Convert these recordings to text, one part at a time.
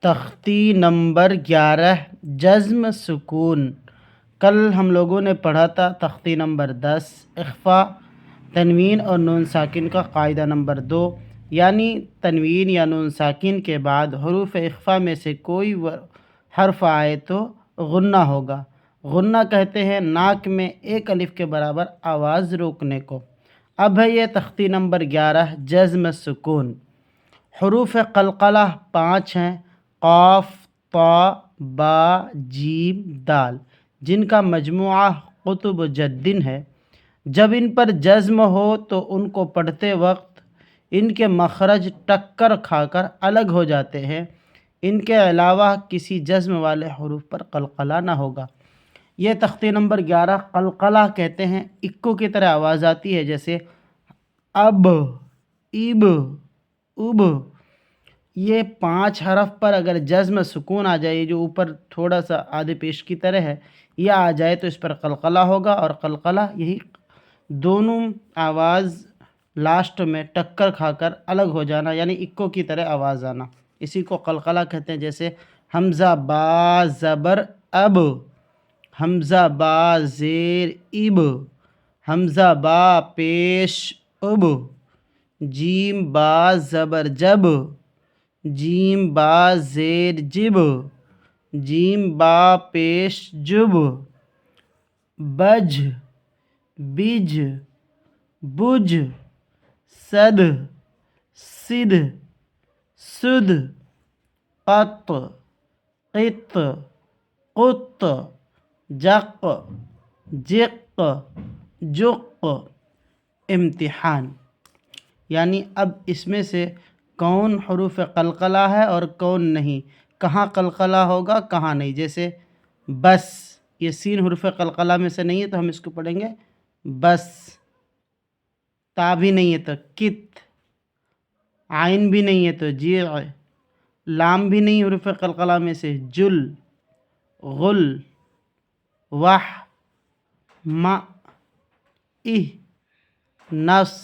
تختی نمبر 11 جزم سکون۔ کل ہم لوگوں نے پڑھا تھا تختی نمبر 10 اخفا، تنوین اور نون ساکن کا قاعدہ نمبر 2، یعنی تنوین یا نون ساکن کے بعد حروف اخفا میں سے کوئی حرف آئے تو غنہ ہوگا۔ غنہ کہتے ہیں ناک میں ایک الف کے برابر آواز روکنے کو۔ اب ہے یہ تختی نمبر 11 جزم سکون۔ حروف قلقلہ 5 ہیں، قاف، طا، با، جیم، دال، جن کا مجموعہ قطب جدن ہے۔ جب ان پر جزم ہو تو ان کو پڑھتے وقت ان کے مخرج ٹکر کھا کر الگ ہو جاتے ہیں، ان کے علاوہ کسی جزم والے حروف پر قلقلہ نہ ہوگا۔ یہ تختی نمبر 11 قلقلہ کہتے ہیں، اکو کی طرح آواز آتی ہے، جیسے اب، اب، اب۔ یہ 5 حرف پر اگر جزم سکون آ جائے، جو اوپر تھوڑا سا آدھے پیش کی طرح ہے، یہ آ جائے تو اس پر قلقلہ ہوگا، اور قلقلہ یہی دونوں آواز لاسٹ میں ٹکر کھا کر الگ ہو جانا، یعنی اکو کی طرح آواز آنا، اسی کو قلقلہ کہتے ہیں۔ جیسے حمزہ با زبر اب، حمزہ با زیر اب، حمزہ با پیش اب، جیم با زبر جب، جیم با زیر جب، جیم با پیش جب، بج، بج، بج، صد، صد، سد، قط، قط، قط، جق، جق، جق۔ امتحان، یعنی اب اس میں سے کون حروف قلقلہ ہے اور کون نہیں، کہاں قلقلہ ہوگا کہاں نہیں۔ جیسے بس، یہ سین حروف قلقلہ میں سے نہیں ہے تو ہم اس کو پڑھیں گے بس۔ تا بھی نہیں ہے تو کت، عین بھی نہیں ہے تو جیع، لام بھی نہیں حروف قلقلہ میں سے، جل، غل، وح، م، اہ، نص،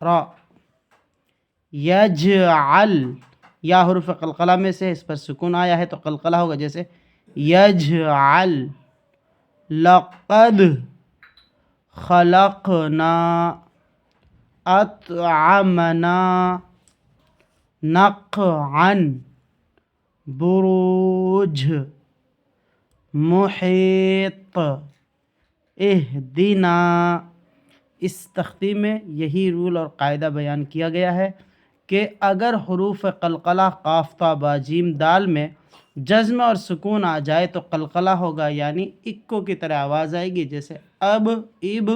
را۔ یجعل، یا حروف قلقلہ میں سے، اس پر سکون آیا ہے تو قلقلہ ہوگا، جیسے یجعل، لقد، خلقنا، اطعمنا، نقعا، بروج، محیط، اہدنا۔ اس تختی میں یہی رول اور قاعدہ بیان کیا گیا ہے کہ اگر حروف قلقلہ قاف، طا، با، جیم، دال میں جزم اور سکون آ جائے تو قلقلہ ہوگا، یعنی اکو کی طرح آواز آئے گی، جیسے اب، اب،